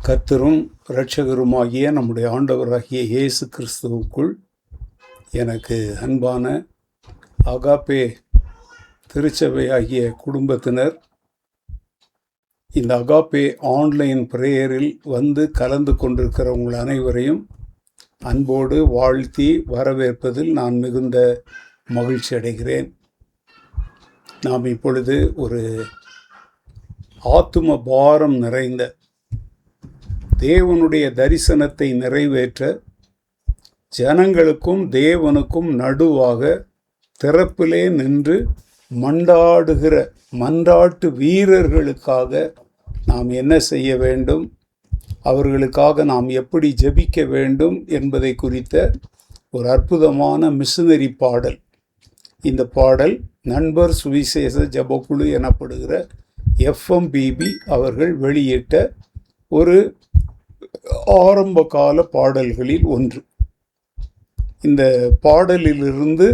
கர்த்தரும் இரட்சகருமாகிய நம்முடைய ஆண்டவராகிய இயேசு கிறிஸ்துவுக்குள் எனக்கு அன்பான அகாப்பே திருச்சபை ஆகிய குடும்பத்தினர், இந்த அகாப்பே ஆன்லைன் பிரேயரில் வந்து கலந்து கொண்டிருக்கிற உங்கள் அனைவரையும் அன்போடு வாழ்த்தி வரவேற்பதில் நான் மிகுந்த மகிழ்ச்சி அடைகிறேன். நாம் இப்பொழுது ஒரு ஆத்தும பாரம் நிறைந்த தேவனுடைய தரிசனத்தை நிறைவேற்ற ஜனங்களுக்கும் தேவனுக்கும் நடுவாக திறப்பிலே நின்று மன்றாடுகிற மன்றாட்டு வீரர்களுக்காக நாம் என்ன செய்ய வேண்டும், அவர்களுக்காக நாம் எப்படி ஜெபிக்க வேண்டும் என்பதை குறித்த ஒரு அற்புதமான மிஷனரி பாடல். இந்த பாடல் நண்பர் சுவிசேஷ ஜெபக்குழு எனப்படுகிற FMBB அவர்கள் வெளியிட்ட ஒரு ஆரம்ப கால பாடல்களில் ஒன்று. இந்த பாடலிலிருந்து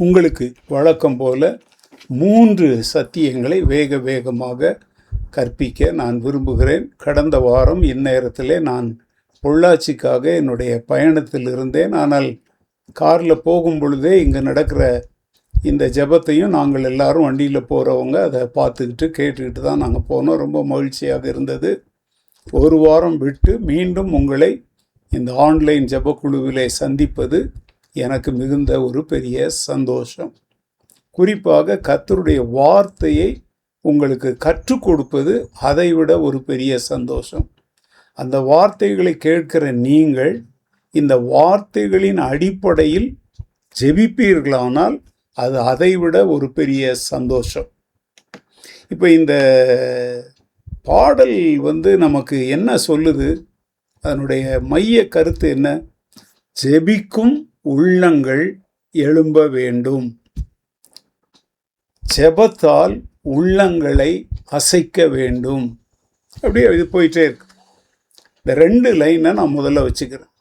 உங்களுக்கு வழக்கம் போல 3 சத்தியங்களை வேக வேகமாக கற்பிக்க நான் விரும்புகிறேன். கடந்த வாரம் இந்நேரத்திலே நான் பொள்ளாச்சிக்காக என்னுடைய பயணத்தில் இருந்தேன். ஆனால் காரில் போகும் பொழுதே இங்கே நடக்கிற இந்த ஜெபத்தையும் நாங்கள் எல்லாரும் வண்டியில் போகிறவங்க அதை பார்த்துக்கிட்டு கேட்டுக்கிட்டு தான் நாங்கள் போனோம். ரொம்ப மகிழ்ச்சியாக இருந்தது. ஒரு வாரம் விட்டு மீண்டும் உங்களை இந்த ஆன்லைன் ஜெபக்குழுவிலே சந்திப்பது எனக்கு மிகுந்த ஒரு பெரிய சந்தோஷம். குறிப்பாக கர்த்தருடைய வார்த்தையை உங்களுக்கு கற்றுக் கொடுப்பது அதைவிட ஒரு பெரிய சந்தோஷம். அந்த வார்த்தைகளை கேட்கிற நீங்கள் இந்த வார்த்தைகளின் அடிப்படையில் ஜெபிப்பீர்களானால் அது அதைவிட ஒரு பெரிய சந்தோஷம். இப்போ இந்த பாடல் நமக்கு என்ன சொல்லுது, அதனுடைய மைய கருத்து என்ன? ஜெபிக்கும் உள்ளங்கள் எழும்ப வேண்டும், ஜெபத்தால் உள்ளங்களை அசைக்க வேண்டும். அப்படியே இது போயிட்டே இருக்கு. இந்த 2 லைனை நான் முதல்ல வச்சுக்கிறேன்.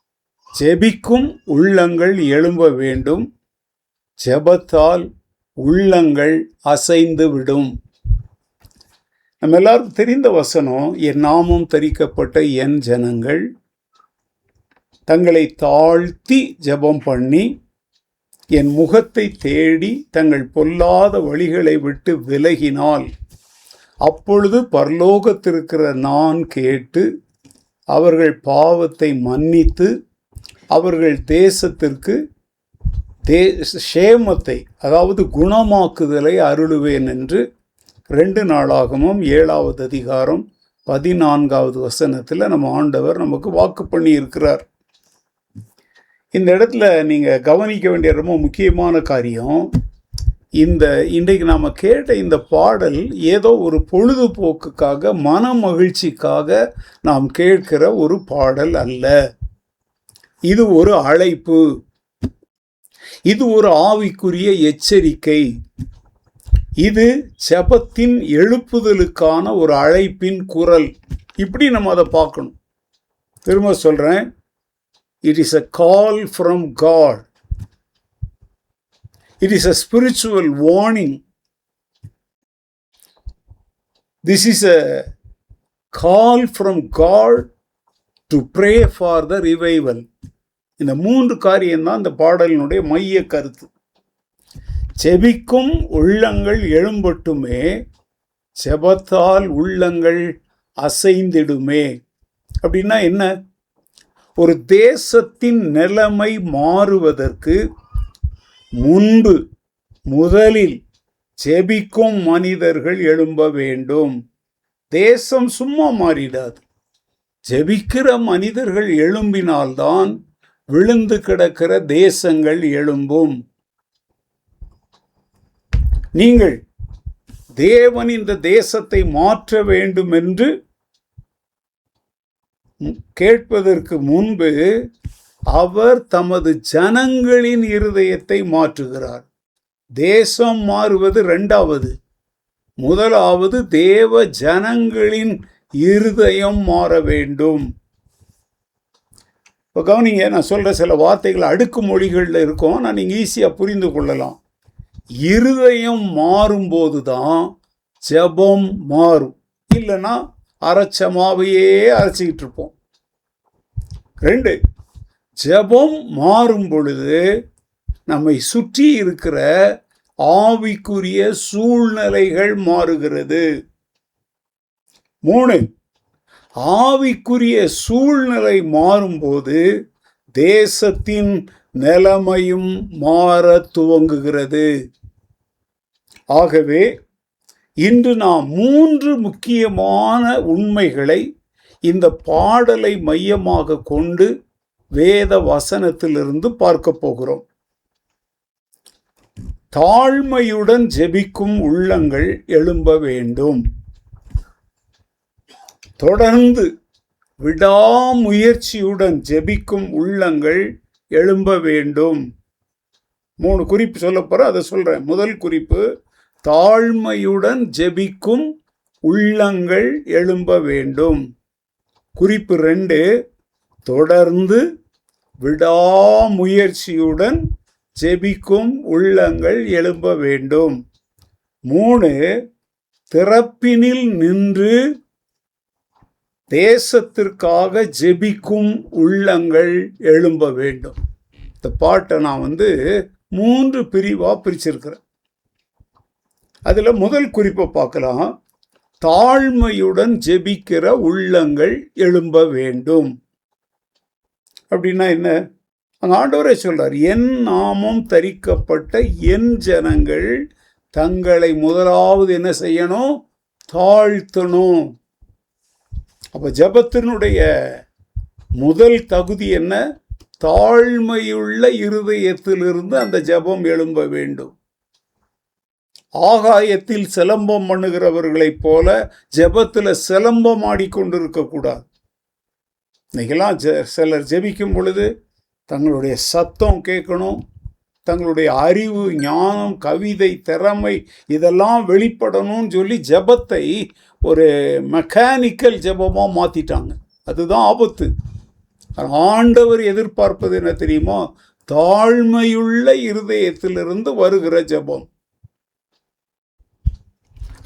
ஜெபிக்கும் உள்ளங்கள் எழும்ப வேண்டும், ஜெபத்தால் உள்ளங்கள் அசைந்து விடும். நம்ம எல்லாருக்கும் தெரிந்த வசனம், என் நாமம் தரிக்கப்பட்ட என் ஜனங்கள் தங்களை தாழ்த்தி ஜெபம் பண்ணி என் முகத்தை தேடி தங்கள் பொல்லாத வழிகளை விட்டு விலகினால் அப்பொழுது பரலோகத்திருக்கிற நான் கேட்டு அவர்கள் பாவத்தை மன்னித்து அவர்கள் தேசத்திற்கு சேமத்தை, அதாவது குணமாக்குதலை அருளுவேன் என்று 2 நாளாகமும் 7வது அதிகாரம் 14வது வசனத்தில் நம்ம ஆண்டவர் நமக்கு வாக்கு பண்ணி இருக்கிறார். இந்த இடத்துல நீங்கள் கவனிக்க வேண்டிய ரொம்ப முக்கியமான காரியம், இன்றைக்கு நாம் கேட்ட இந்த பாடல் ஏதோ ஒரு பொழுதுபோக்குக்காக மன மகிழ்ச்சிக்காக நாம் கேட்கிற ஒரு பாடல் அல்ல. இது ஒரு அழைப்பு, இது ஒரு ஆவிக்குரிய எச்சரிக்கை, இது ஜெபத்தின் எழுப்புதலுக்கான ஒரு அழைப்பின் குரல். இப்படி நம்ம அதை பார்க்கணும். திரும்ப சொல்கிறேன், it is a call from God. It is a spiritual warning. This is a call from God to pray for the revival. இந்த 3 காரியம்தான் இந்த பாடலினுடைய மைய கருத்து. ஜெபிக்கும் உள்ளங்கள் எழும்பட்டுமே, ஜெபத்தால் உள்ளங்கள் அசைந்திடுமே. அப்படின்னா என்ன? ஒரு தேசத்தின் நிலைமை மாறுவதற்கு முதலில் ஜெபிக்கும் மனிதர்கள் எழும்ப வேண்டும். தேசம் சும்மா மாறிடாது. ஜெபிக்கிற மனிதர்கள் எழும்பினால்தான் விழுந்து கிடக்கிற தேசங்கள் எழும்பும். நீங்கள் தேவன் இந்த தேசத்தை மாற்ற வேண்டும் என்று கேட்பதற்கு முன்பு அவர் தமது ஜனங்களின் இருதயத்தை மாற்றுகிறார். தேசம் மாறுவது 2வது. முதலாவது தேவ ஜனங்களின் இருதயம் மாற வேண்டும். இப்போ கவனிங்க, நான் சொல்கிற சில வார்த்தைகள் அடுக்கு மொழிகளில் இருக்கும், நான் நீங்கள் ஈஸியாக புரிந்து கொள்ளலாம். இருதயம் மாறும்போது தான் ஜெபம் மாறும். இல்லைன்னா அரைச்ச மாவையே அரைச்சிக்கிட்டு இருப்போம். 2, ஜெபம் மாறும் பொழுது நம்மை சுற்றி இருக்கிற ஆவிக்குரிய சூழ்நிலைகள் மாறுகிறது. 3, ஆவிக்குரிய சூழ்நிலை மாறும்போது தேசத்தின் நிலைமையும் மாற துவங்குகிறது. ஆகவே இன்று நாம் 3 முக்கியமான உண்மைகளை இந்த பாடலை மையமாக கொண்டு வேத வசனத்திலிருந்து பார்க்க போகிறோம். தாழ்மையுடன் ஜெபிக்கும் உள்ளங்கள் எழும்ப வேண்டும். தொடர்ந்து விடாமுயற்சியுடன் ஜெபிக்கும் உள்ளங்கள் எழும்ப வேண்டும். 3 குறிப்பு சொல்ல போறேன், அதை சொல்றேன். முதல் குறிப்பு, தாழ்மையுடன் ஜெபிக்கும் உள்ளங்கள் எழும்ப வேண்டும். குறிப்பு 2, தொடர்ந்து விடாமுயற்சியுடன் ஜெபிக்கும் உள்ளங்கள் எழும்ப வேண்டும். 3, திறப்பினில் நின்று தேசத்திற்காக ஜெபிக்கும் உள்ளங்கள் எழும்ப வேண்டும். இந்த பாட்டை நான் 3 பிரிவாக பிரிச்சிருக்கிறேன். அதில் முதல் குறிப்பை பார்க்கலாம். தாழ்மையுடன் ஜெபிக்கிற உள்ளங்கள் எழும்ப வேண்டும். அப்படின்னா என்ன? அங்கே ஆண்டவரே சொல்றார், என் நாமம் தரிக்கப்பட்ட என் ஜனங்கள் தங்களை முதலாவது என்ன செய்யணும்? தாழ்த்தணும். அப்போ ஜெபத்தினுடைய முதல் தகுதி என்ன? தாழ்மையுள்ள இருதயத்திலிருந்து அந்த ஜெபம் எழும்ப வேண்டும். ஆகாயத்தில் சிலம்பம் பண்ணுகிறவர்களைப் போல ஜெபத்தில் சிலம்பம் ஆடிக்கொண்டிருக்க கூடாது. இன்னைக்கெல்லாம் சிலர் ஜெபிக்கும் பொழுது தங்களுடைய சத்தம் கேட்கணும், தங்களுடைய அறிவு, ஞானம், கவிதை, திறமை இதெல்லாம் வெளிப்படணும்னு சொல்லி ஜெபத்தை ஒரு மெக்கானிக்கல் ஜெபமாக மாற்றிட்டாங்க. அதுதான் ஆபத்து. ஆண்டவர் எதிர்பார்ப்பது என்ன தெரியுமா? தாழ்மையுள்ள இருதயத்திலிருந்து வருகிற ஜெபம்.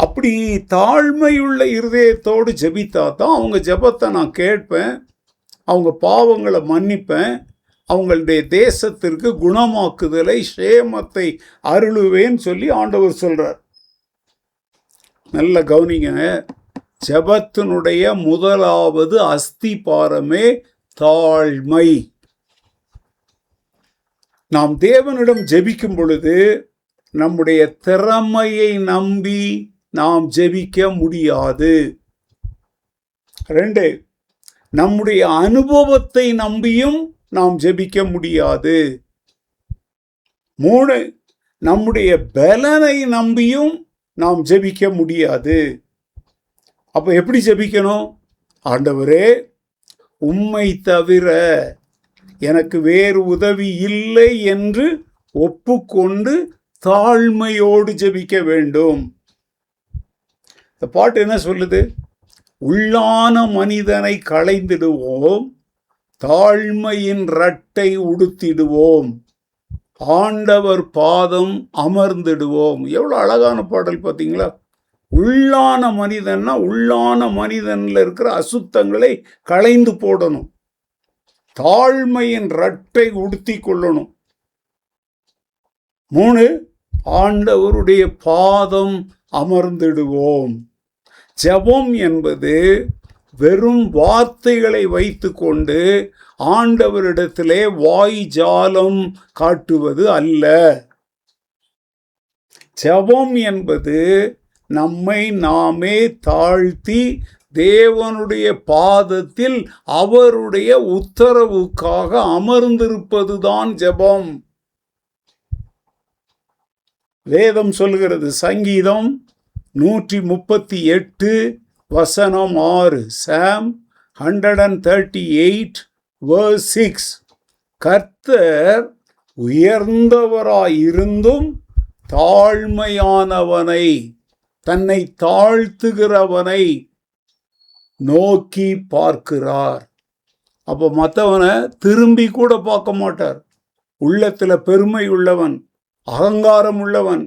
அப்படி தாழ்மையுள்ள இருதயத்தோடு ஜெபித்தா தான் அவங்க ஜெபத்தை நான் கேட்பேன், அவங்க பாவங்களை மன்னிப்பேன், அவங்களுடைய தேசத்திற்கு குணமாக்குதலை, சேமத்தை அருளுவேன்னு சொல்லி ஆண்டவர் சொல்றார். நல்ல கவனிங்க, ஜெபத்தினுடைய முதலாவது அஸ்திபாரமே தாழ்மை. நாம் தேவனிடம் ஜெபிக்கும் பொழுது நம்முடைய திறமையை நம்பி நாம் ஜெபிக்க முடியாது. 2, நம்முடைய அனுபவத்தை நம்பியும் நாம் ஜெபிக்க முடியாது. 3, நம்முடைய பலனை நம்பியும் நாம் ஜெபிக்க முடியாது. அப்போ எப்படி ஜெபிக்கணும்? ஆண்டவரே, உம்மை தவிர எனக்கு வேறு உதவி இல்லை என்று ஒப்புக்கொண்டு தாழ்மையோடு ஜெபிக்க வேண்டும். இந்த பாட்டு என்ன சொல்லுது? உள்ளான மனிதனை களைந்திடுவோம், தாழ்மையின் ரட்டை உடுத்திடுவோம், ஆண்டவர் பாதம் அமர்ந்திடுவோம். எவ்வளோ அழகான பாடல் பார்த்தீங்களா? உள்ளான மனிதன்னா உள்ளான மனிதனில் இருக்கிற அசுத்தங்களை களைந்து போடணும், தாழ்மையின் ரட்டை உடுத்தி கொள்ளணும். 3, ஆண்டவருடைய பாதம் அமர்ந்திடுவோம். ஜெபம் என்பது வெறும் வார்த்தைகளை வைத்து கொண்டு ஆண்டவரிடத்திலே வாய் ஜாலம் காட்டுவது அல்ல. ஜெபம் என்பது நம்மை நாமே தாழ்த்தி தேவனுடைய பாதத்தில் அவருடைய உத்தரவுக்காக அமர்ந்திருப்பதுதான் ஜெபம். வேதம் சொல்கிறது, சங்கீதம் 138 வசனம் 6, சாம் 138 verse 6, கர்த்தர் உயர்ந்தவராயிருந்தும் தாழ்மையானவனை, தன்னை தாழ்த்துகிறவனை நோக்கி பார்க்கிறார். அப்போ மற்றவனை திரும்பி கூட பார்க்க மாட்டார். உள்ளத்தில் பெருமை உள்ளவன், அகங்காரம் உள்ளவன்,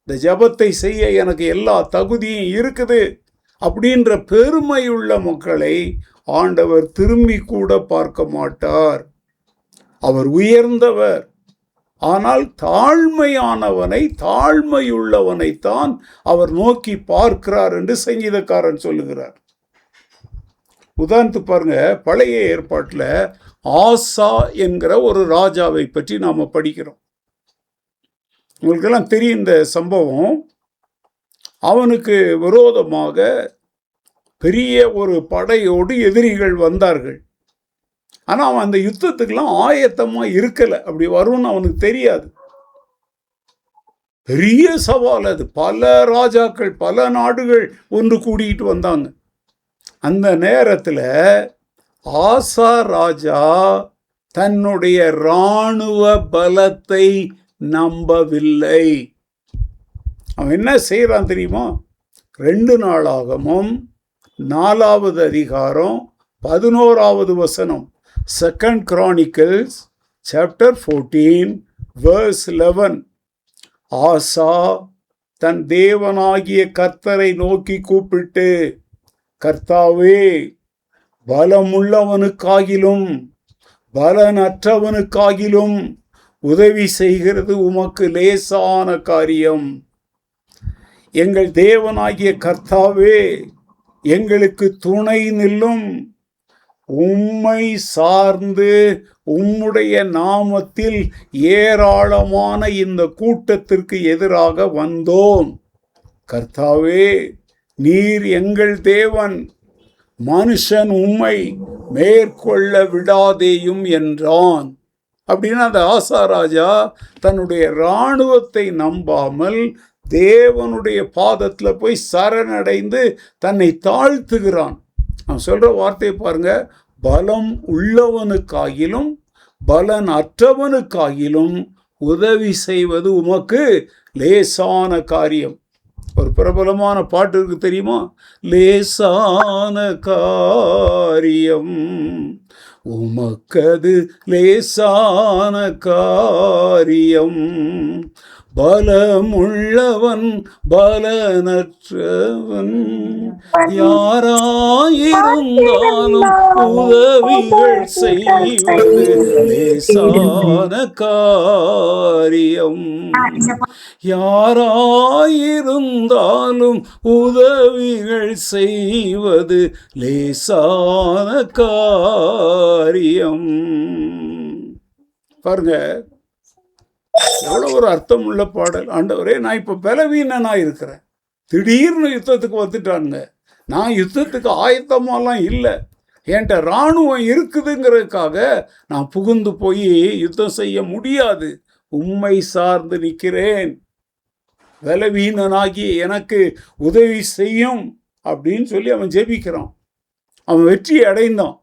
இந்த ஜெபத்தை செய்ய எனக்கு எல்லா தகுதியும் இருக்குது அப்படின்ற பெருமையுள்ள மக்களை ஆண்டவர் திரும்பி கூட பார்க்க மாட்டார். அவர் உயர்ந்தவர். ஆனால் தாழ்மையானவனை, தாழ்மையுள்ளவனைத்தான் அவர் நோக்கி பார்க்கிறார் என்று சங்கீதக்காரன் சொல்லுகிறார். உதாரணத்துக்கு பாருங்க, பழைய ஏற்பாட்டில் ஆசா என்கிற ஒரு ராஜாவை பற்றி நாம் படிக்கிறோம். உங்களுக்கெல்லாம் தெரியும் இந்த சம்பவம். அவனுக்கு விரோதமாக பெரிய ஒரு படையோடு எதிரிகள் வந்தார்கள். ஆனால் அவன் அந்த யுத்தத்துக்கெல்லாம் ஆயத்தமாக இருக்கலை. அப்படி வரும்னு அவனுக்கு தெரியாது. பெரிய சவால் அது. பல ராஜாக்கள், பல நாடுகள் ஒன்று கூடிட்டு வந்தாங்க. அந்த நேரத்தில் ஆசா ராஜா தன்னுடைய இராணுவ பலத்தை நம்பவில்லை. அவன் என்ன செய்யறான் தெரியுமா? 2 நாளாகமும் 4வது அதிகாரம் 11வது வசனம், 2 Chronicles chapter 14 verse 11. ஆசா தன் தேவனாகிய கர்த்தரை நோக்கி கூப்பிட்டு, கர்த்தாவே, பலமுள்ளவனுக்காகிலும் பலனற்றவனுக்காகிலும் உதவி செய்கிறது உமக்கு லேசான காரியம். எங்கள் தேவனாகிய கர்த்தாவே, எங்களுக்கு துணை நில்லும். உம்மை சார்ந்து உம்முடைய நாமத்தில் ஏராளமான இந்த கூட்டத்திற்கு எதிராக வந்தோம். கர்த்தாவே, நீர் எங்கள் தேவன், மனுஷன் உம்மை மேற்கொள்ள விடாதேயும் என்றான். அப்படின்னா அந்த ஆசா ராஜா தன்னுடைய இராணுவத்தை நம்பாமல் தேவனுடைய பாதத்தில் போய் சரணடைந்து தன்னை தாழ்த்துகிறான். அவன் சொல்ற வார்த்தையை பாருங்க, பலம் உள்ளவனுக்காகிலும் பலன் அற்றவனுக்காகிலும் உதவி செய்வது உமக்கு லேசான காரியம். ஒரு பிரபலமான பாட்டு இருக்கு தெரியுமா? லேசான காரியம் உமக்கது லேசான காரியம், பலமுள்ளவன் பலனற்றவன் யாராயிருந்தாலும் உதவிகள் செய்வது லேசான காரியம். யாராயிருந்தாலும் உதவிகள் செய்வது லேசான காரியம். பாருங்க, எவ்வளவு ஒரு அர்த்தம் உள்ள பாடல். ஆண்டவரே, நான் இப்போ பலவீனனா இருக்கிறேன், திடீர்னு யுத்தத்துக்கு வந்துட்டானுங்க, நான் யுத்தத்துக்கு ஆயத்தமாலாம் இல்லை, என்கிட்ட இராணுவம் இருக்குதுங்கிறதுக்காக நான் புகுந்து போய் யுத்தம் செய்ய முடியாது, உம்மை சார்ந்து நிற்கிறேன், பலவீனனாகி எனக்கு உதவி செய்யும் அப்படின்னு சொல்லி அவன் ஜெபிக்கிறான். அவன் வெற்றி அடைந்தான்.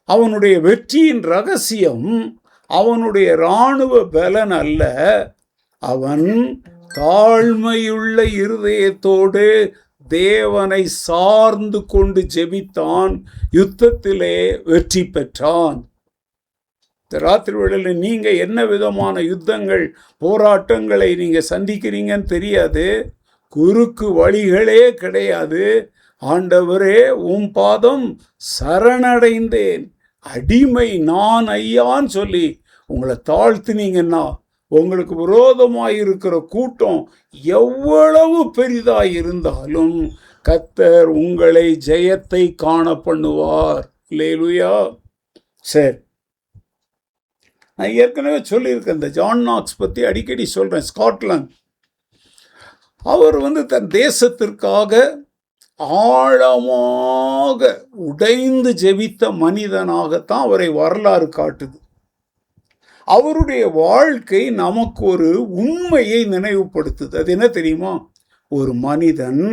அவனுடைய வெற்றியின் ரகசியம் அவனுடைய இராணுவ பலன் அல்ல, அவன் தாழ்மையுள்ள இருதயத்தோடு தேவனை சார்ந்து கொண்டு ஜெபித்தான், யுத்தத்திலே வெற்றி பெற்றான். இந்த ராத்திரி வேளையில் நீங்க என்ன விதமான யுத்தங்கள், போராட்டங்களை நீங்க சந்திக்கிறீங்கன்னு தெரியாது. குறுக்கு வழிகளே கிடையாது. ஆண்டவரே, உம் பாதம் சரணடைந்தேன், அடிமை நான் ஐயான்னு சொல்லி உங்களை தாழ்த்தினீங்கன்னா, உங்களுக்கு விரோதமாயிருக்கிற கூட்டம் எவ்வளவு பெரிதாய் இருந்தாலும் கர்த்தர் உங்களை ஜெயத்தை காண பண்ணுவார். அல்லேலூயா. சரி, நான் ஏற்கனவே சொல்லியிருக்கேன், இந்த ஜான் நாக்ஸ் பற்றி அடிக்கடி சொல்கிறேன். ஸ்காட்லாந்து, அவர் தன் தேசத்திற்காக ஆழமாக உடைந்து ஜெபித்த மனிதனாகத்தான் அவரை வரலாறு காட்டுது. அவருடைய வாழ்க்கை நமக்கு ஒரு உண்மையை நினைவுபடுத்துது. அது என்ன தெரியுமா? ஒரு மனிதன்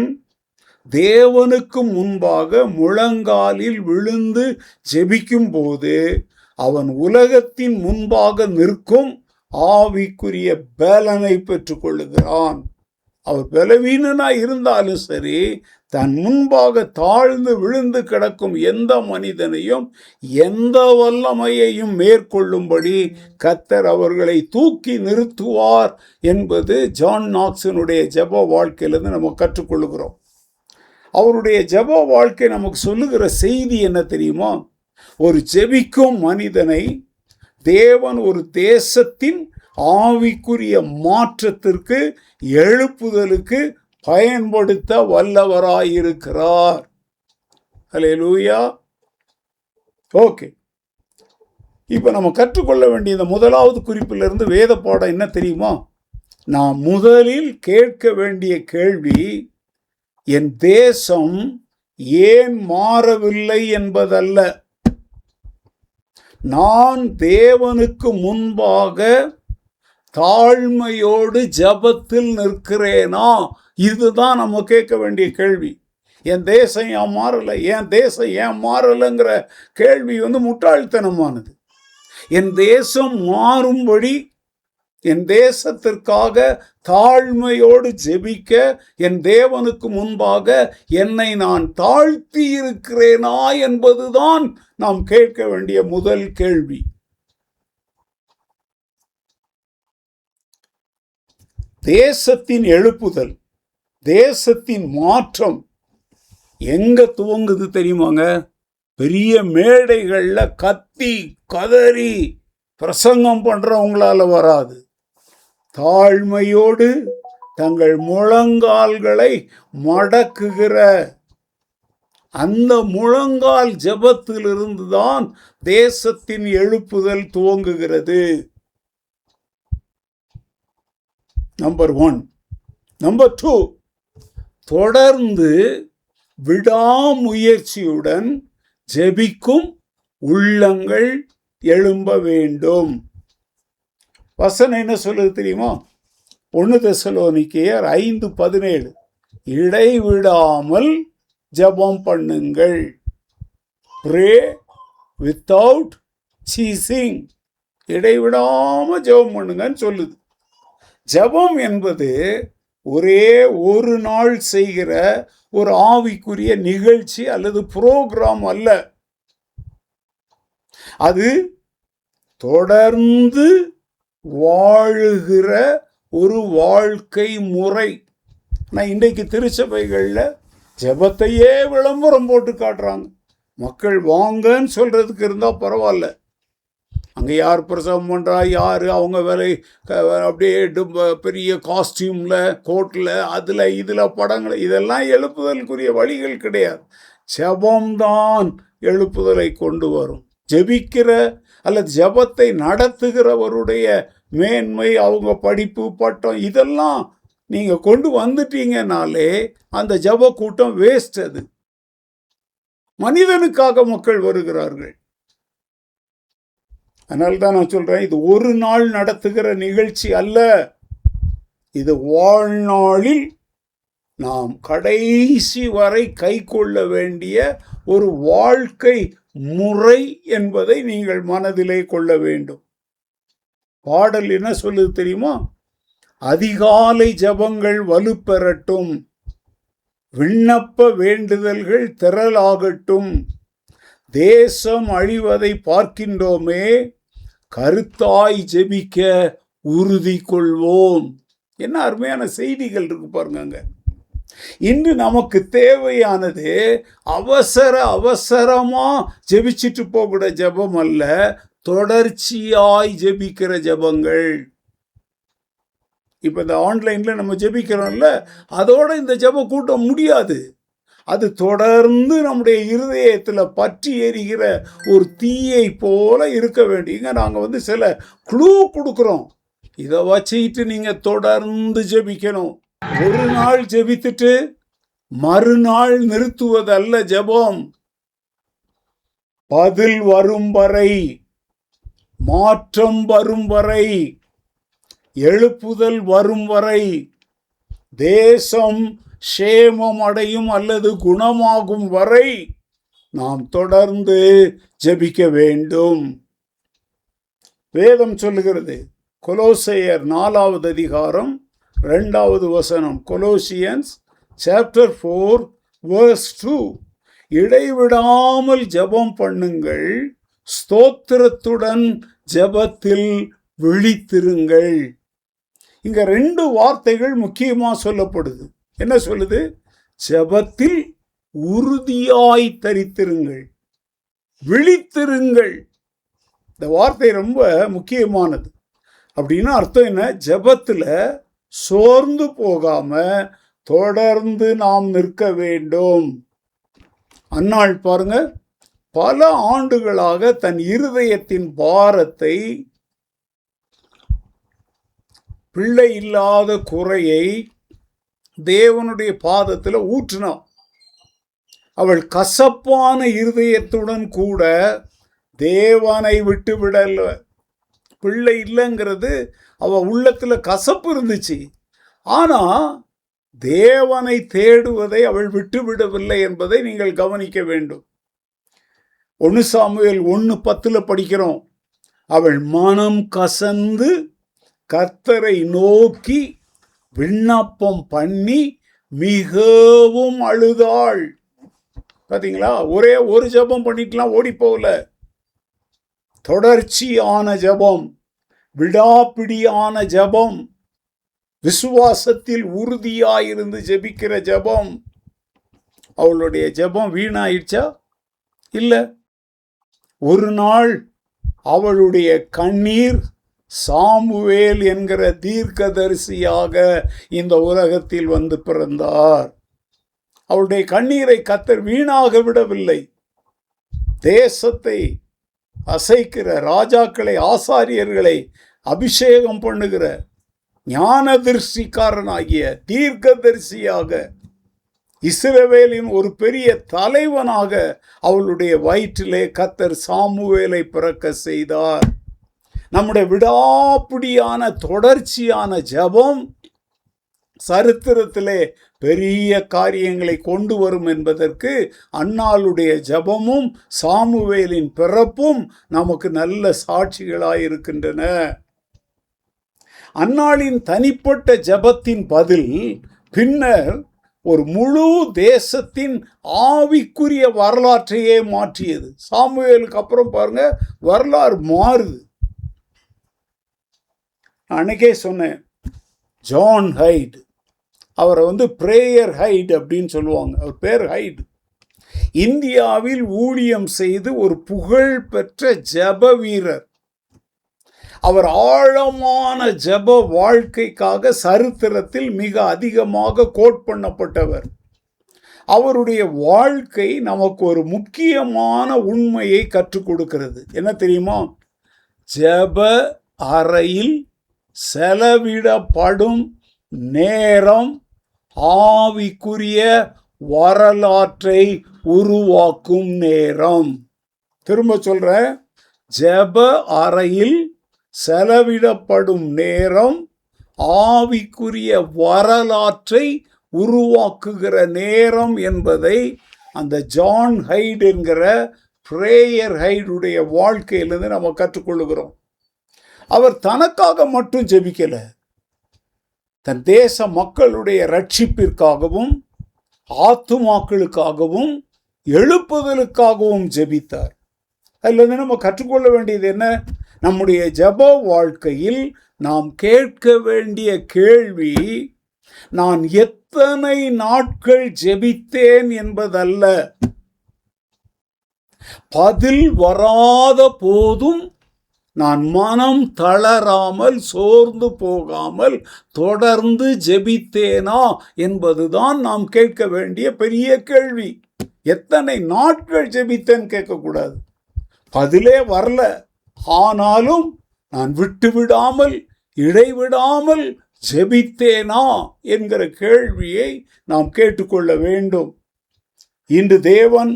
தேவனுக்கு முன்பாக முழங்காலில் விழுந்து ஜெபிக்கும் போது அவன் உலகத்தின் முன்பாக நிற்கும் ஆவிக்குரிய பலனை பெற்றுக் கொள்ளுகிறான். அவர் பலவீனனாய் இருந்தாலும் சரி, தன் முன்பாக தாழ்ந்து விழுந்து கிடக்கும் எந்த மனிதனையும் எந்த வல்லமையையும் மேற்கொள்ளும்படி கர்த்தர் அவர்களை தூக்கி நிறுத்துவார் என்பது ஜான் நாக்ஸினுடைய ஜெப வாழ்க்கையிலிருந்து நம்ம கற்றுக்கொள்கிறோம். அவருடைய ஜெப வாழ்க்கை நமக்கு சொல்லுகிற செய்தி என்ன தெரியுமா? ஒரு ஜெபிக்கும் மனிதனை தேவன் ஒரு தேசத்தின் ஆவிக்குரிய மாற்றத்திற்கு, எழுப்புதலுக்கு பயன்படுத்த வல்லவராயிருக்கிறார். அல்லேலூயா. ஓகே, இப்ப நம்ம கற்றுக்கொள்ள வேண்டிய இந்த முதலாவது குறிப்பிலிருந்து வேத பாடம் என்ன தெரியுமா? நாம் முதலில் கேட்க வேண்டிய கேள்வி, என் தேசம் ஏன் மாறவில்லை என்பதல்ல. நான் தேவனுக்கு முன்பாக தாழ்மையோடு ஜெபத்தில் நிற்கிறேனா? இதுதான் நம்ம கேட்க வேண்டிய கேள்வி. என் தேசம் ஏன் மாறலை, என் தேசம் ஏன் மாறலைங்கிற கேள்வி முட்டாள்தனமானது. என் தேசம் மாறும்படி, என் தேசத்திற்காக தாழ்மையோடு ஜெபிக்க, என் தேவனுக்கு முன்பாக என்னை நான் தாழ்த்தி இருக்கிறேனா என்பதுதான் நாம் கேட்க வேண்டிய முதல் கேள்வி. தேசத்தின் எழுப்புதல், தேசத்தின் மாற்றம் எங்க துவங்குது தெரியுமாங்க? பெரிய மேடைகள்ல கத்தி கதறி பிரசங்கம் பண்றவங்களால வராது. தாழ்மையோடு தங்கள் முழங்கால்களை மடக்குகிற அந்த முழங்கால் ஜெபத்திலிருந்து தான் தேசத்தின் எழுப்புதல் துவங்குகிறது. நம்பர் 1. நம்பர் 2, தொடர்ந்து விடாமுயற்சியுடன் ஜெபிக்கும் உள்ளங்கள் எழும்ப வேண்டும். வசனம் என்ன சொல்லுது தெரியுமா? 1 தெசலோனிக்கேயர் 5:17, இடைவிடாமல் ஜெபம் பண்ணுங்கள். Pray without ceasing. இடைவிடாம ஜெபம் பண்ணுங்கன்னு சொல்லுது. ஜெபம் என்பது ஒரே ஒரு நாள் செய்கிற ஒரு ஆவிக்குரிய நிகழ்ச்சி அல்லது புரோகிராம் அல்ல. அது தொடர்ந்து வாழுகிற ஒரு வாழ்க்கை முறை. நான் இன்றைக்கு திருச்சபைகள்ல ஜெபத்தையே விளம்பரம் போட்டு காட்டுறாங்க. மக்கள் வாங்கன்னு சொல்றதுக்கு இருந்தா பரவாயில்ல. அங்கே யார் பிரசவம் பண்ணுறா, யார் அவங்க வேலை, அப்படியே பெரிய காஸ்டியூமில், கோட்டில், அதில் இதில் படங்கள், இதெல்லாம் எழுப்புதலுக்குரிய வழிகள் கிடையாது. ஜெபம்தான் எழுப்புதலை கொண்டு வரும். ஜெபிக்கிற அல்லது ஜெபத்தை நடத்துகிறவருடைய மேன்மை, அவங்க படிப்பு, பட்டம், இதெல்லாம் நீங்கள் கொண்டு வந்துட்டீங்கனாலே அந்த ஜெப கூட்டம் வேஸ்ட். அது மனிதனுக்காக மக்கள் வருகிறார்கள். அதனால தான் நான் சொல்றேன், இது ஒரு நாள் நடத்துகிற நிகழ்ச்சி அல்ல. இது வாழ்நாளில் நாம் கடைசி வரை கை கொள்ள வேண்டிய ஒரு வாழ்க்கை முறை என்பதை நீங்கள் மனதிலே கொள்ள வேண்டும். பாடல் என்ன சொல்லுது தெரியுமா? அதிகாலை ஜெபங்கள் வலுப்பெறட்டும், விண்ணப்ப வேண்டுதல்கள் திரளாகட்டும், தேசம் அழிவதை பார்க்கின்றோமே, கருத்தாய் ஜெபிக்க உறுதி கொள்வோம். என்ன அருமையான செய்திகள் இருக்கு பாருங்க. இன்று நமக்கு தேவையானது அவசரமா ஜெபிச்சுட்டு போகிற ஜெபம் அல்ல, தொடர்ச்சியாய் ஜெபிக்கிற ஜெபங்கள். இப்ப இந்த ஆன்லைன்ல நம்ம ஜெபிக்கிறோம்ல, அதோட இந்த ஜெப கூட்டம் முடியாது. அது தொடர்ந்து நம்முடைய இருதயத்தில் பற்றி எரிகிற ஒரு தீயை போல இருக்க வேண்டியங்க. நாங்கள் சில க்ளூ கொடுக்குறோம். இதை வச்சுக்கிட்டு நீங்கள் தொடர்ந்து ஜெபிக்கணும். ஒரு நாள் ஜெபித்துட்டு மறுநாள் நிறுத்துவதல்ல ஜெபம். பதில் வரும் வரை, மாற்றம் வரும் வரை, எழுப்புதல் வரும் வரை, தேசம் சேமம் அடையும் அல்லது குணமாகும் வரை நாம் தொடர்ந்து ஜெபிக்க வேண்டும். வேதம் சொல்லுகிறது, கொலோசையர் 4வது அதிகாரம் 2வது வசனம், கொலோசியன்ஸ் சாப்டர் 4 verse 2, இடைவிடாமல் ஜெபம் பண்ணுங்கள், ஸ்தோத்திரத்துடன் ஜெபத்தில் விழித்திருங்கள். இங்க 2 வார்த்தைகள் முக்கியமா சொல்லப்படுது. என்ன சொல்லுது? ஜெபத்தில் உறுதியாய் தரித்திருங்கள், விழித்திருங்கள். இந்த வார்த்தை ரொம்ப முக்கியமானது. அப்படின்னு அர்த்தம் என்ன? ஜெபத்தில் சோர்ந்து போகாம தொடர்ந்து நாம் நிற்க வேண்டும். அன்னாள் பாருங்க, பல ஆண்டுகளாக தன் இருதயத்தின் பாரத்தை, பிள்ளை இல்லாத குறையை தேவனுடைய பாதத்தில் ஊற்றினாள். அவள் கசப்பான இருதயத்துடன் கூட தேவனை விட்டு விடல. பிள்ளை இல்லைங்கிறது அவ உள்ளத்துல கசப்பு இருந்துச்சு, ஆனா தேவனை தேடுவதை அவள் விட்டு விடவில்லை என்பதை நீங்கள் கவனிக்க வேண்டும். 1 சாமுவேல் 1:10 படிக்கிறோம், அவள் மனம் கசந்து கர்த்தரை நோக்கி விண்ணப்பம் பண்ணி மிகவும் அழுதாள். பாத்தீங்களா? ஒரே ஒரு ஜெபம் பண்ணிட்டுலாம் ஓடி போகல. தொடர்ச்சியான ஜெபம், விடாப்பிடியான ஜெபம், விசுவாசத்தில் உறுதியாயிருந்து ஜெபிக்கிற ஜெபம். அவளுடைய ஜெபம் வீணாயிடுச்சா? இல்லை. ஒரு நாள் அவளுடைய கண்ணீர் சாமுவேல் என்கிற தீர்க்கதரிசியாக இந்த உலகத்தில் வந்து பிறந்தார். அவளுடைய கண்ணீரை கர்த்தர் வீணாக விடவில்லை. தேசத்தை அசைக்கிற ராஜாக்களை, ஆசாரியர்களை அபிஷேகம் பண்ணுகிற ஞானதிர்ஷ்டிக்காரனாகிய தீர்க்கதரிசியாக, இஸ்ரவேலின் ஒரு பெரிய தலைவனாக அவளுடைய வயிற்றிலே கர்த்தர் சாமுவேலை பிறக்க செய்தார். நம்முடைய விடாப்பிடியான தொடர்ச்சியான ஜெபம் சரித்திரத்திலே பெரிய காரியங்களை கொண்டு வரும் என்பதற்கு அன்னாளுடைய ஜெபமும் சாமுவேலின் பிறப்பும் நமக்கு நல்ல சாட்சிகளாயிருக்கின்றன. அன்னாளின் தனிப்பட்ட ஜெபத்தின் பதில் பின்னர் ஒரு முழு தேசத்தின் ஆவிக்குரிய வரலாற்றையே மாற்றியது. சாமுவேலுக்கு அப்புறம் பாருங்க, வரலாறு மாறுது. அன்னைக்கே சொன்னேன், ஜான் ஹைட், அவரை பிரேயர் ஹைட் அப்படின்னு சொல்லுவாங்க. அவர் பேர் ஹைட். இந்தியாவில் ஊழியம் செய்து ஒரு புகழ் பெற்ற ஜெப வீரர். அவர் ஆழமான ஜெப வாழ்க்கைக்காக சரித்திரத்தில் மிக அதிகமாக கோட் பண்ணப்பட்டவர். அவருடைய வாழ்க்கை நமக்கு ஒரு முக்கியமான உண்மையை கற்றுக் கொடுக்கிறது. என்ன தெரியுமா? ஜெப அறையில் செலவிடப்படும் நேரம் ஆவிக்குரிய வரலாற்றை உருவாக்கும் நேரம். திரும்ப சொல்றேன், ஜெப அறையில் செலவிடப்படும் நேரம் ஆவிக்குரிய வரலாற்றை உருவாக்குகிற நேரம் என்பதை அந்த ஜான் ஹைட் என்கிற பிரேயர் ஹைடுடைய வாழ்க்கையிலிருந்து நம்ம கற்றுக்கொள்ளுகிறோம். அவர் தனக்காக மட்டும் ஜெபிக்கல, தன் தேச மக்களுடைய ரட்சிப்பிற்காகவும் ஆத்துமாக்களுக்காகவும் எழுப்புதலுக்காகவும் ஜெபித்தார். அதிலிருந்து நம்ம கற்றுக்கொள்ள வேண்டியது என்ன? நம்முடைய ஜெப வாழ்க்கையில் நாம் கேட்க வேண்டிய கேள்வி, நான் எத்தனை நாட்கள் ஜெபித்தேன் என்பதல்ல. பதில் வராத போதும் நான் மனம் தளராமல் சோர்ந்து போகாமல் தொடர்ந்து ஜெபித்தேனா என்பதுதான் நாம் கேட்க வேண்டிய பெரிய கேள்வி. எத்தனை நாட்கள் ஜெபித்தேன்னு கேட்கக்கூடாது. பதிலே வரல, ஆனாலும் நான் விட்டுவிடாமல் இடைவிடாமல் ஜெபித்தேனா என்கிற கேள்வியை நாம் கேட்டுக்கொள்ள வேண்டும். இன்று தேவன்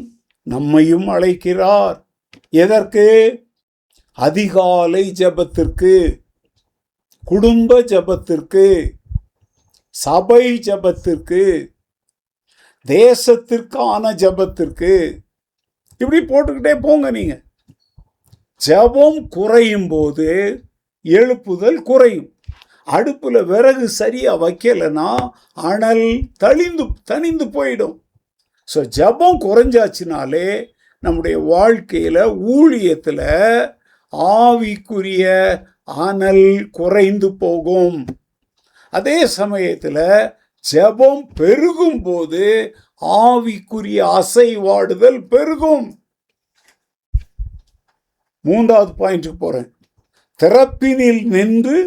நம்மையும் அழைக்கிறார். எதற்கு? அதிகாலை ஜெபத்திற்கு, குடும்ப ஜெபத்திற்கு, சபை ஜெபத்திற்கு, தேசத்திற்கான ஜெபத்திற்கு. இப்படி போட்டுக்கிட்டே போங்க. நீங்க ஜெபம் குறையும் போது எழுப்புதல் குறையும். அடுப்புல விறகு சரியா வைக்கலைன்னா அனல் தணிந்து போயிடும். ஸோ ஜெபம் குறைஞ்சாச்சுனாலே நம்முடைய வாழ்க்கையில ஊழியத்துல ஆவிக்குரிய அனல் குறைந்து போகும். அதே சமயத்தில் ஜெபம் பெருகும் போது ஆவிக்குரிய அசைவாடுதல் பெருகும். 3வது பாயிண்ட்டுக்கு போறேன். திறப்பினில் நின்று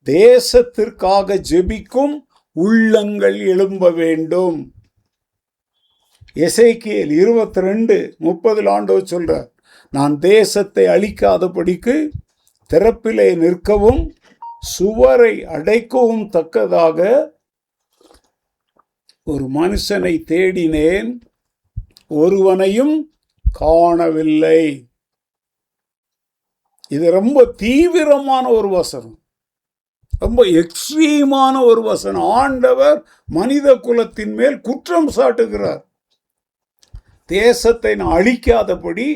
தேசத்திற்காக ஜெபிக்கும் உள்ளங்கள் எழும்ப வேண்டும். எசேக்கியேல் 22:30 ஆண்டவர் சொல்றார், நான் தேசத்தை அழிக்காதபடிக்கு திறப்பிலே நிற்கவும் சுவரை அடைக்கவும் தக்கதாக ஒரு மனுஷனை தேடினேன், ஒருவனையும் காணவில்லை. இது ரொம்ப தீவிரமான ஒரு வசனம், ரொம்ப எக்ஸ்ட்ரீமான ஒரு வசனம். ஆண்டவர் மனித குலத்தின் மேல் குற்றம் சாட்டுகிறார். தேசத்தை நான் அழிக்காதபடி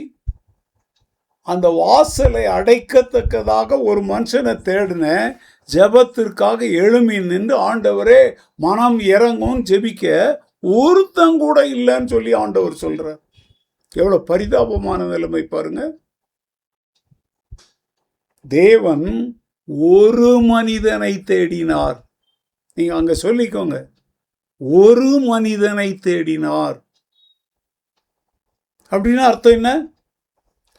அந்த வாசலை அடைக்கத்தக்கதாக ஒரு மனுஷனை தேடின, ஜெபத்திற்காக எழுமி நின்று ஆண்டவரே மனம் இறங்கும் ஜெபிக்க ஒருத்தங்கூட இல்லைன்னு சொல்லி ஆண்டவர் சொல்றார். எவ்வளவு பரிதாபமான நிலைமை பாருங்க. தேவன் ஒரு மனிதனை தேடினார். நீங்க அங்க சொல்லிக்கோங்க, ஒரு மனிதனை தேடினார். அப்படின்னா அர்த்தம் என்ன?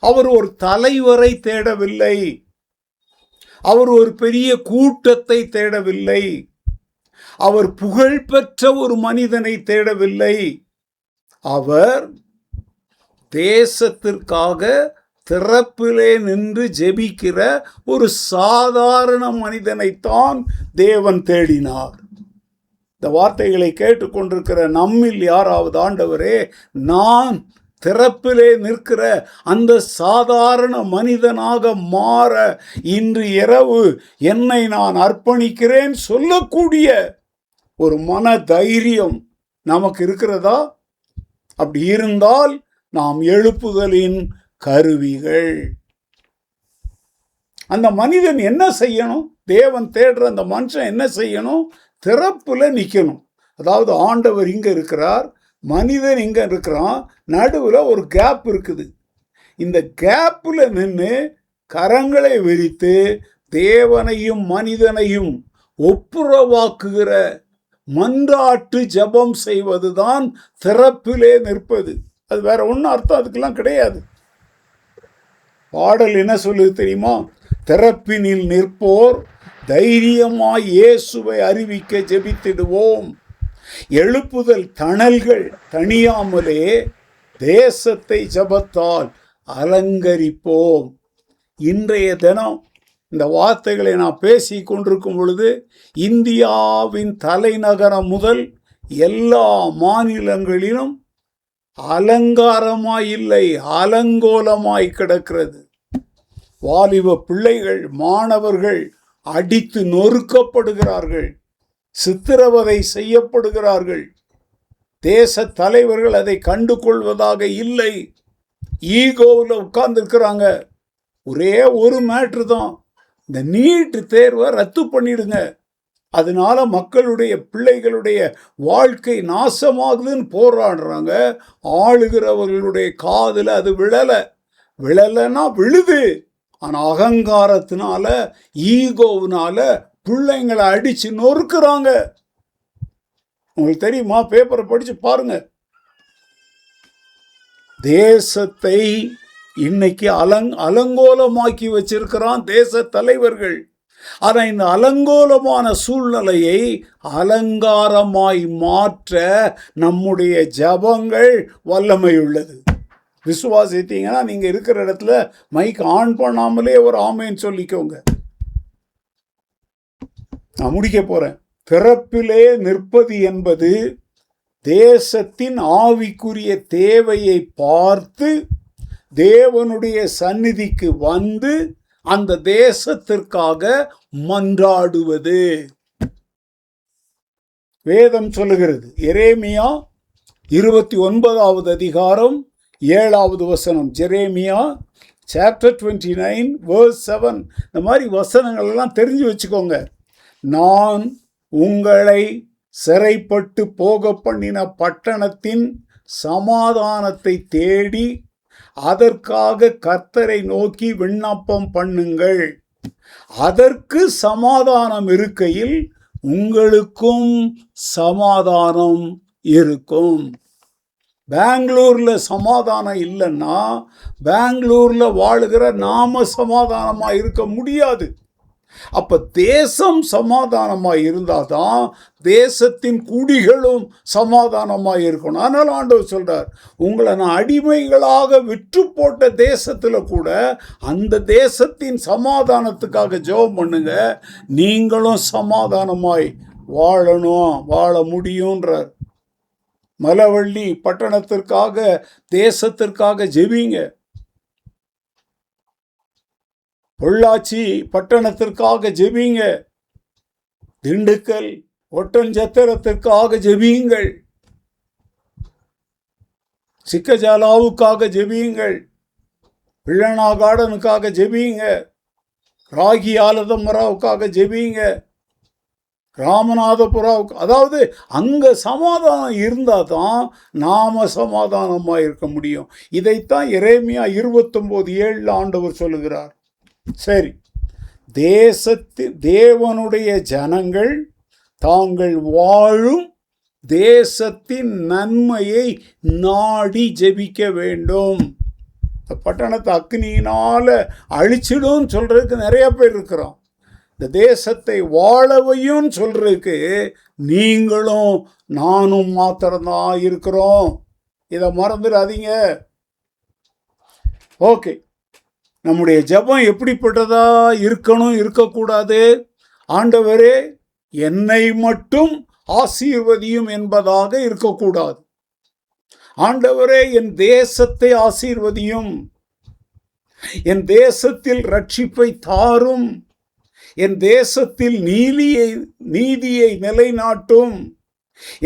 அவர் ஒரு தலைவரை தேடவில்லை, அவர் ஒரு பெரிய கூட்டத்தை தேடவில்லை, அவர் புகழ்பெற்ற ஒரு மனிதனை தேடவில்லை. அவர் தேசத்திற்காக திறப்பிலே நின்று ஜெபிக்கிற ஒரு சாதாரண மனிதனைத்தான் தேவன் தேடினார். இந்த வார்த்தைகளை கேட்டுக்கொண்டிருக்கிற நம்மில் யாராவது, ஆண்டவரே நான் திறப்பிலே நிற்கிற அந்த சாதாரண மனிதனாக மாற இன்று இரவு என்னை நான் அர்ப்பணிக்கிறேன் சொல்லக்கூடிய ஒரு மன தைரியம் நமக்கு இருக்கிறதா? அப்படி இருந்தால் நாம் எழுப்புதலின் கருவிகள். அந்த மனிதன் என்ன செய்யணும்? தேவன் தேடுற அந்த மனுஷன் என்ன செய்யணும்? திறப்புல நிக்கணும். அதாவது ஆண்டவர் இங்க இருக்கிறார், மனிதன் இங்க இருக்கிறான், நடுவுல ஒரு கேப் இருக்குது. இந்த கேப்ல நின்று கரங்களை விரித்து தேவனையும் மனிதனையும் ஒப்புரவாக்குகிற மன்றாட்டு ஜெபம் செய்வதுதான் திறப்பிலே நிற்பது. அது வேற ஒன்றும் அர்த்தம் அதுக்கெல்லாம் கிடையாது. பாடல் என்ன சொல்லுது தெரியுமா? திறப்பினில் நிற்போர் தைரியமாய் இயேசுவை அறிவிக்க ஜெபித்திடுவோம். எழுப்புதல் தணல்கள் தணியாமலே தேசத்தை ஜெபத்தால் அலங்கரிப்போம். இன்றைய தினம் இந்த வார்த்தைகளை நான் பேசி கொண்டிருக்கும் பொழுது இந்தியாவின் தலைநகரம் முதல் எல்லா மாநிலங்களிலும் அலங்காரமாய் இல்லை, அலங்கோலமாய் கிடக்கிறது. வாலிப பிள்ளைகள், மாணவர்கள் அடித்து நொறுக்கப்படுகிறார்கள், சித்திரவதை செய்யப்படுகிறார்கள். தேச தலைவர்கள் அதை கண்டு கொள்வதாக இல்லை. ஈகோவில் உட்கார்ந்துருக்கிறாங்க. ஒரே ஒரு மேட்ரு தான், இந்த நீட் தேர்வை ரத்து பண்ணிடுங்க, அதனால மக்களுடைய பிள்ளைகளுடைய வாழ்க்கை நாசமாகுதுன்னு போராடுறாங்க. ஆளுகிறவர்களுடைய காதில் அது விழலைன்னா விழுது. ஆனால் அகங்காரத்தினால, ஈகோவினால பிள்ளைங்களை அடிச்சு நொறுக்குறாங்க. உங்களுக்கு தெரியுமா? பேப்பரை படிச்சு பாருங்க. தேசத்தை இன்னைக்கு அலங்கோலமாக்கி வச்சிருக்கிறான் தேச தலைவர்கள். ஆனால் இந்த அலங்கோலமான சூழ்நிலையை அலங்காரமாய் மாற்ற நம்முடைய ஜபங்கள் வல்லமை உள்ளது. விசுவாசித்தீங்கன்னா நீங்க இருக்கிற இடத்துல மைக் ஆன் பண்ணாமலே ஒரு ஆமேன்னு சொல்லிக்கோங்க. நான் முடிக்க போறேன். பிறப்பிலே நிற்பது என்பது தேசத்தின் ஆவிக்குரிய தேவையை பார்த்து தேவனுடைய சந்நிதிக்கு வந்து அந்த தேசத்திற்காக மன்றாடுவது. வேதம் சொல்லுகிறது, எரேமியா 29வது அதிகாரம் 7வது வசனம். Jeremiah chapter 29 verse 7. இந்த மாதிரி வசனங்கள் எல்லாம் தெரிஞ்சு வச்சுக்கோங்க. நான் உங்களை சிறைப்பட்டு போக பண்ணின பட்டணத்தின் சமாதானத்தை தேடி அதற்காக கர்த்தரை நோக்கி விண்ணப்பம் பண்ணுங்கள். அதற்கு சமாதானம் இருக்கையில் உங்களுக்கும் சமாதானம் இருக்கும். பெங்களூர்ல சமாதானம் இல்லைன்னா பெங்களூர்ல வாழுகிற நாம சமாதானமா இருக்க முடியாது. அப்ப தேசம் சமாதானமாய் இருந்தாதான் தேசத்தின் குடிகளும் சமாதானமாய் இருக்கணும். அதனால ஆண்டவர் சொல்றார், உங்களை நான் அடிமைகளாக விற்று போட்ட தேசத்துல கூட அந்த தேசத்தின் சமாதானத்துக்காக ஜெபம் பண்ணுங்க, நீங்களும் சமாதானமாய் வாழ முடியும்ன்றார். மலவள்ளி பட்டணத்திற்காக தேசத்திற்காக ஜெபிங்க. பொள்ளாச்சி பட்டணத்திற்காக ஜெபிங்க. திண்டுக்கல் ஒட்டஞ்சத்திரத்திற்காக ஜெபியுங்கள். சிக்கஜாலாவுக்காக ஜெபியுங்கள். பிள்ளனா கார்டனுக்காக ஜெபியுங்க. ராகி ஆலதமராவுக்காக ஜெபியுங்க. ராமநாதபுராவுக்கு, அதாவது அங்க சமாதானம் இருந்தால் தான் நாம சமாதானமாக இருக்க முடியும். இதைத்தான் எரேமியா 29:7 ஆண்டவர் சொல்லுகிறார். சரி, தேவனுடைய ஜனங்கள் தாங்கள் வாழும் தேசத்தின் நன்மையை நாடி ஜெபிக்க வேண்டும். பட்டணத்தை அக்னியினால அழிச்சிடும் சொல்றதுக்கு நிறைய பேர் இருக்கிறோம். இந்த தேசத்தை வாழவையும் சொல்றதுக்கு நீங்களும் நானும் மாத்திரம்தான் இருக்கிறோம். இதை மறந்துடாதீங்க. ஓகே, நம்முடைய ஜெபம் எப்படிப்பட்டதா இருக்கணும், இருக்கக்கூடாது? ஆண்டவரே என்னை மட்டும் ஆசீர்வதியும் என்பதாக இருக்கக்கூடாது. ஆண்டவரே என் தேசத்தை ஆசீர்வதியும், என் தேசத்தில் ரட்சிப்பை தாரும், என் தேசத்தில் நீதியை நிலைநாட்டும்,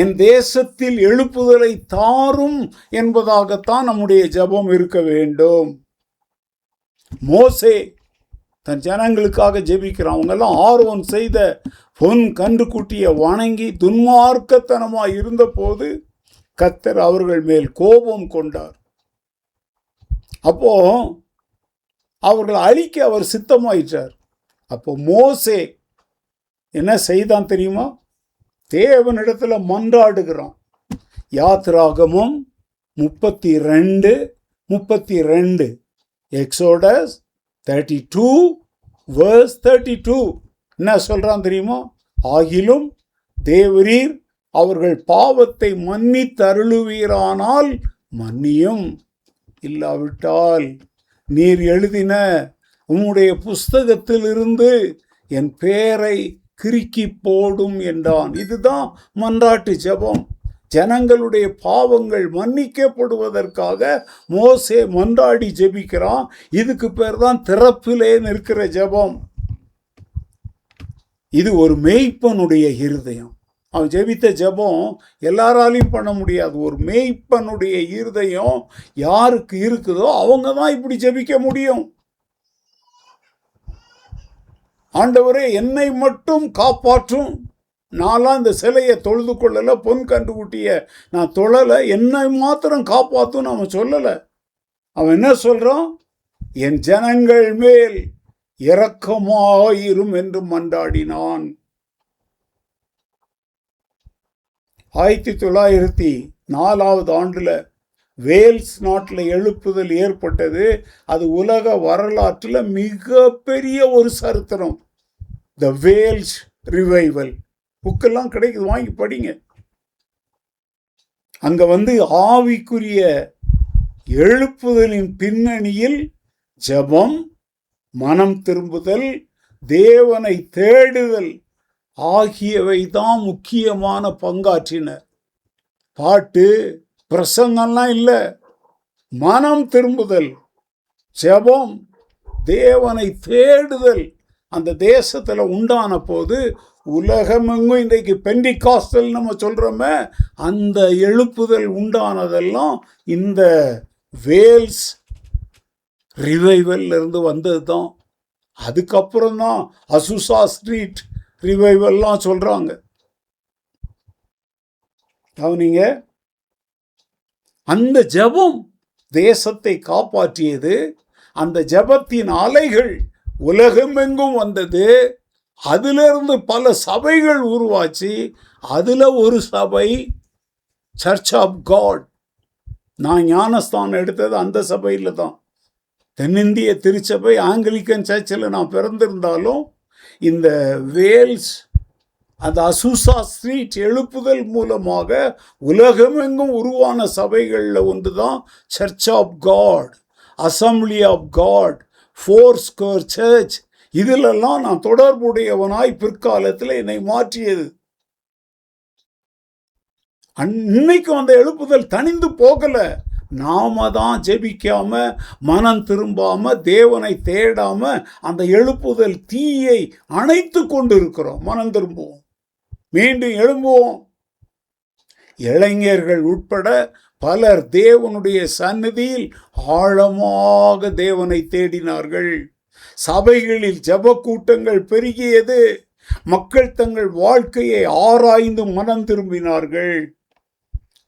என் தேசத்தில் எழுப்புதலை தாரும் என்பதாகத்தான் நம்முடைய ஜெபம் இருக்க வேண்டும். மோசே தன் ஜனங்களுக்காக ஜெபிக்கிறான். அவங்கெல்லாம் ஆர்வம் செய்த பொன் கன்றுக்குட்டியை வணங்கி துன்மார்க்கத்தனமாய் இருந்த போது கர்த்தர் அவர்கள் மேல் கோபம் கொண்டார். அப்போ அவர்கள் அழிக்க அவர் சித்தமாயிட்டார். அப்போ மோசே என்ன செய்தான் தெரியுமா? தேவனிடத்துல மன்றாடுகிறான். யாத்ராகமம் 32:32, எக்ஸோடஸ் 32:32 என்ன சொல்றான் தெரியுமா? ஆகிலும் தேவரீர் அவர்கள் பாவத்தை மன்னித்தருளுவீரானால் மன்னியும், இல்லாவிட்டால் நீர் எழுதின உம்முடைய புஸ்தகத்தில் இருந்து என் பெயரை கிறுக்கி போடும் என்றான். இதுதான் மன்றாட்டு ஜெபம். ஜனங்களுடைய பாவங்கள் மன்னிக்கப்படுவதற்காக மோசே மன்றாடி ஜெபிக்கிறான். இதுக்கு பேர் தான் திறப்பிலே நிற்கிற ஜெபம். இது ஒரு மேய்ப்பனுடைய இருதயம். அவன் ஜெபித்த ஜெபம் எல்லாராலையும் பண்ண முடியாது. ஒரு மேய்ப்பனுடைய இருதயம் யாருக்கு இருக்குதோ அவங்க தான் இப்படி ஜெபிக்க முடியும். ஆண்டவரே என்னை மட்டும் காப்பாற்றும், நான்லாம் இந்த சிலையை தொழுது கொள்ளலை, பொன் கன்றுக்குட்டிய நான் தொழலை, என்னை மாத்திரம் காப்பாற்றும் அவன் சொல்லலை. அவன் என்ன சொல்றான்? என் ஜனங்கள் மேல் இரக்கமாயிரும் என்று மன்றாடினான். 1904 ஆண்டுல வேல்ஸ் நாட்டில் எழுப்புதல் ஏற்பட்டது. அது உலக வரலாற்றில் மிகப்பெரிய ஒரு சரித்திரம். த வேல்ஸ் ரிவைவல் புக்கெல்லாம் கிடைக்குது, வாங்கி படிங்க. அங்க ஆவிக்குரிய எழுப்புதலின் பின்னணியில் ஜெபம், மனம் திரும்புதல், தேவனை தேடுதல் ஆகியவை தான் முக்கியமான பங்காற்றின. பாட்டு பிரசங்கம்லாம் இல்லை, மனம் திரும்புதல், ஜெபம், தேவனை தேடுதல் அந்த தேசத்தில் உண்டான போது உலகமெங்கும் இன்றைக்கு பெண்டிகாஸ்டல் நம்ம சொல்கிறோமே, அந்த எழுப்புதல் உண்டானதெல்லாம் இந்த வேல்ஸ் ரிவைவல்ல இருந்து வந்தது தான். அதுக்கப்புறம் தான் அசுசா ஸ்ட்ரீட் ரிவைவல்லாம் சொல்கிறாங்க. கவனிங்க, அந்த ஜெபம் தேசத்தை காப்பாற்றியது. அந்த ஜெபத்தின் அலைகள் உலகமெங்கும் வந்தது. அதிலிருந்து பல சபைகள் உருவாச்சு. அதில் ஒரு சபை சர்ச் ஆஃப் காட், நான் ஞானஸ்தானம் எடுத்தது அந்த சபையில் தான். தென்னிந்திய திருச்சபை ஆங்கிலிக்கன் சர்ச்சில் நான் பிறந்திருந்தாலும் இந்த வேல்ஸ் அந்த அசூசா ஸ்ட்ரீட் எழுப்புதல் மூலமாக உலகமெங்கும் உருவான சபைகளில் ஒன்று தான் church of God, assembly of God, four square church. இதிலெல்லாம் நான் தொடர்புடையவனாய் பிற்காலத்தில் என்னை மாற்றியது. இன்னைக்கும் அந்த எழுப்புதல் தனிந்து போகல. நாம தான் ஜெபிக்காம, மனம் திரும்பாம, தேவனை தேடாம அந்த எழுப்புதல் தீயை அணைத்து கொண்டு இருக்கிறோம். மனம் திரும்புவோம், மீண்டும் எழும்புவோம். இளைஞர்கள் உட்பட பலர் தேவனுடைய சந்நிதியில் ஆழமாக தேவனை தேடினார்கள். சபைகளில் ஜெப கூட்டங்கள் பெருகியது. மக்கள் தங்கள் வாழ்க்கையை ஆராய்ந்து மனம் திரும்பினார்கள்.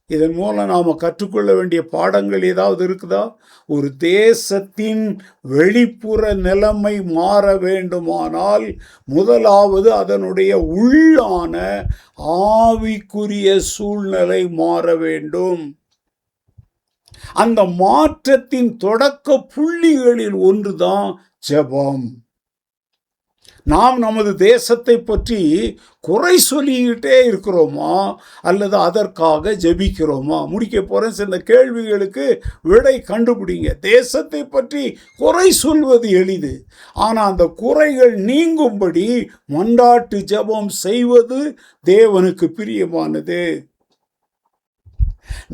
இதன் மூலம் நாம் கற்றுக்கொள்ள வேண்டிய பாடங்கள் ஏதாவது இருக்குதா? ஒரு தேசத்தின் வெளிப்புற நிலைமை மாற வேண்டுமானால் முதலாவது அதனுடைய உள்ளான ஆவிக்குரிய சூழ்நிலை மாற வேண்டும். அந்த மாற்றத்தின் தொடக்க புள்ளிகளில் ஒன்றுதான் ஜெபம். நாம் நமது தேசத்தை பற்றி குறை சொல்லிக்கிட்டே இருக்கிறோமா அல்லது அதற்காக ஜெபிக்கிறோமா? முடிக்க போறேன். சில கேள்விகளுக்கு விடை கண்டுபிடிங்க. தேசத்தை பற்றி குறை சொல்வது எளிது, ஆனால் அந்த குறைகள் நீங்கும்படி மன்றாட்டு ஜெபம் செய்வது தேவனுக்கு பிரியமானது.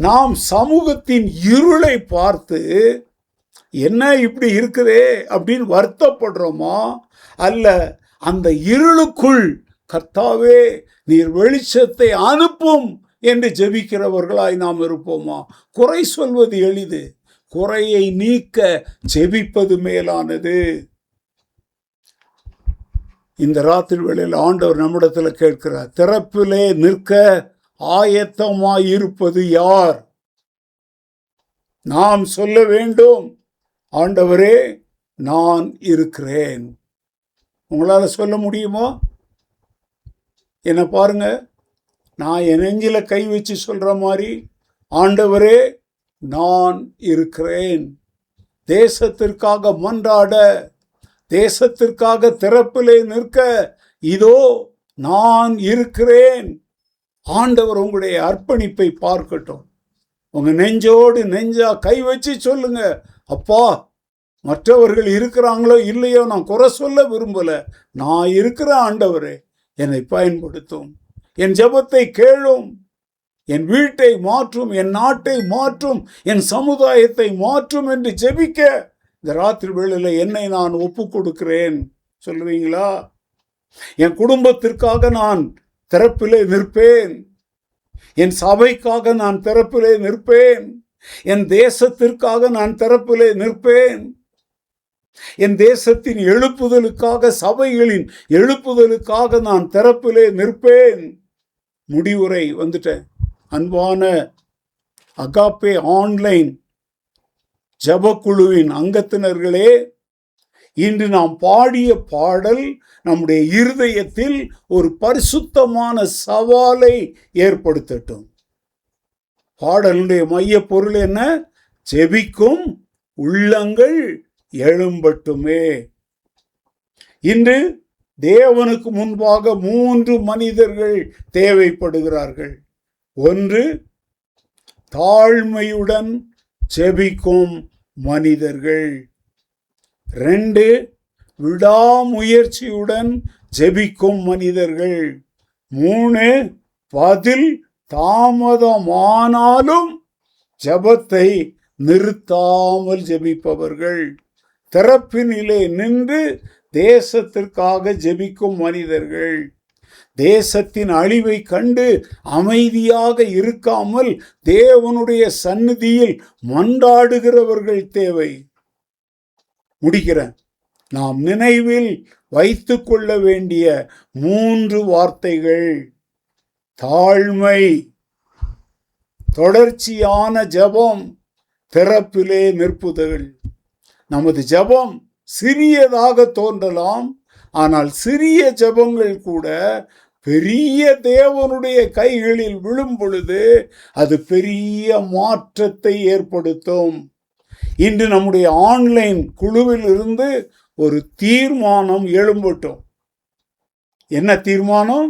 நாம் சமூகத்தின் இருளை பார்த்து என்ன இப்படி இருக்குதே அப்படின்னு வருத்தப்படுறோமா, அல்ல அந்த இருளுக்குள் கர்த்தாவே நீர் வெளிச்சத்தை அனுப்பும் என்று ஜெபிக்கிறவர்களாய் நாம் இருப்போமா? குறை சொல்வது எளிது, குறையை நீக்க ஜெபிப்பது மேலானது. இந்த ராத்திரி வேளையில் ஆண்டவர் நம்மிடத்தில் கேட்கிறார், திறப்பிலே நிற்க ஆயத்தமாயிருப்பது யார்? நாம் சொல்ல வேண்டும், ஆண்டவரே நான் இருக்கிறேன். உங்களால் சொல்ல முடியுமா? என்ன பாருங்க, நான் என் நெஞ்சில கை வச்சு சொல்ற மாதிரி, ஆண்டவரே நான் இருக்கிறேன். தேசத்திற்காக மன்றாட, தேசத்திற்காக திறப்பிலே நிற்க இதோ நான் இருக்கிறேன். ஆண்டவர் உங்களுடைய அர்ப்பணிப்பை பார்க்கட்டும். உங்க நெஞ்சோடு நெஞ்சா கை வச்சு சொல்லுங்க, அப்பா மற்றவர்கள் இருக்கிறாங்களோ இல்லையோ நான் குறை சொல்ல விரும்பல, நான் இருக்கிற ஆண்டவரே என்னை பயன்படுத்தும், என் ஜெபத்தை கேளும், என் வீட்டை மாற்றும், என் நாட்டை மாற்றும், என் சமுதாயத்தை மாற்றும் என்று ஜெபிக்க இந்த ராத்திரி வேளையில் என்னை நான் ஒப்பு கொடுக்கிறேன். சொல்லுவீங்களா? என் குடும்பத்திற்காக நான் திறப்பிலே நிற்பேன், என் சபைக்காக நான் திறப்பிலே நிற்பேன், என் தேசத்திற்காக நான் திறப்பிலே நிற்பேன், என் தேசத்தின் எழுப்புதலுக்காக, சபைகளின் எழுப்புதலுக்காக நான் திறப்பிலே நிற்பேன். முடிவுரை வந்துட்டேன். அன்பான அகாப்பே ஆன்லைன் ஜெபக்குழுவின் அங்கத்தினர்களே, இன்று நாம் பாடிய பாடல் நம்முடைய இருதயத்தில் ஒரு பரிசுத்தமான சவாலை ஏற்படுத்தட்டும். பாடலுடைய மைய பொருள் என்ன? ஜெபிக்கும் உள்ளங்கள் எழும்பட்டுமே. இன்று தேவனுக்கு முன்பாக 3 மனிதர்கள் தேவைப்படுகிறார்கள். ஒன்று, தாழ்மையுடன் ஜெபிக்கும் மனிதர்கள். 2, விடாமுயற்சியுடன் ஜெபிக்கும் மனிதர்கள். 3, பதில் தாமதமானாலும் ஜெபத்தை நிறுத்தாமல் ஜெபிப்பவர்கள். திறப்பினிலே நின்று தேசத்திற்காக ஜெபிக்கும் மனிதர்கள். தேசத்தின் அழிவை கண்டு அமைதியாக இருக்காமல் தேவனுடைய சந்நிதியில் மன்றாடுகிறவர்கள் தேவை. முடிக்கிறேன். நாம் நினைவில் வைத்து கொள்ள வேண்டிய 3 வார்த்தைகள்: தாழ்மை, தொடர்ச்சியான ஜெபம், திறப்பிலே நிற்புதல். நமது ஜெபம் சிறியதாக தோன்றலாம், ஆனால் சிறிய ஜெபங்கள் கூட பெரிய தேவனுடைய கைகளில் விழும் பொழுது அது பெரிய மாற்றத்தை ஏற்படுத்தும். இன்று நம்முடைய ஆன்லைன் குழுவில் இருந்து ஒரு தீர்மானம் எழும்பட்டும். என்ன தீர்மானம்?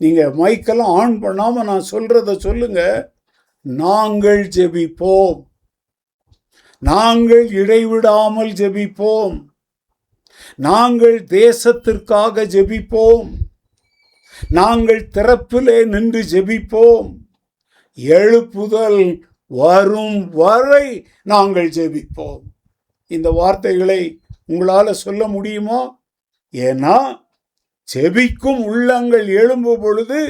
நீங்க மைக்கெல்லாம் ஆன் பண்ணாம நான் சொல்றத சொல்லுங்க. நாங்கள் ஜெபிப்போம், நாங்கள் இடைவிடாமல் ஜெபிப்போம், நாங்கள் தேசத்திற்காக ஜெபிப்போம், நாங்கள் திறப்பிலே நின்று ஜெபிப்போம், எழுப்புதல் வரும் வரை நாங்கள் ஜெபிப்போம். இந்த வார்த்தைகளை உங்களால சொல்ல முடியுமா? ஏன்னா ஜெபிக்கும் உள்ளங்கள் எழும்பும் பொழுது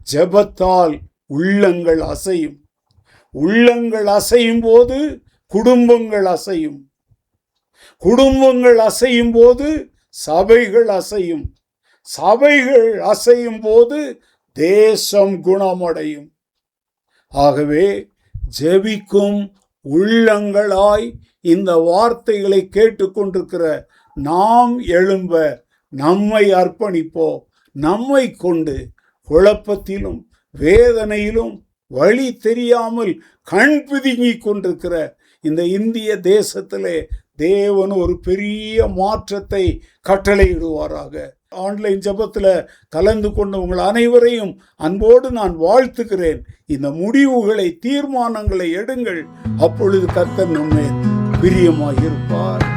ஜெபத்தால் உள்ளங்கள் அசையும். உள்ளங்கள் அசையும் போது குடும்பங்கள் அசையும். குடும்பங்கள் அசையும் போது சபைகள் அசையும். சபைகள் அசையும் போது தேசம் குணமடையும். ஆகவே ஜெபிக்கும் உள்ளங்களாய் இந்த வார்த்தைகளை கேட்டுக்கொண்டிருக்கிற நாம் எழும்ப நம்மை அர்ப்பணிப்போம். நம்மை கொண்டு குழப்பத்திலும் வேதனையிலும் வழி தெரியாமல் கண் பிதுங்கி கொண்டிருக்கிற இந்த இந்திய தேசத்திலே தேவன் ஒரு பெரிய மாற்றத்தை கட்டளையிடுவாராக. ஆன்லைன் ஜெபத்தில் கலந்து கொண்ட உங்கள் அனைவரையும் அன்போடு நான் வாழ்த்துகிறேன். இந்த முடிவுகளை, தீர்மானங்களை எடுங்கள். அப்பொழுது கர்த்தர் நம்மை பிரியமாயிருப்பார்.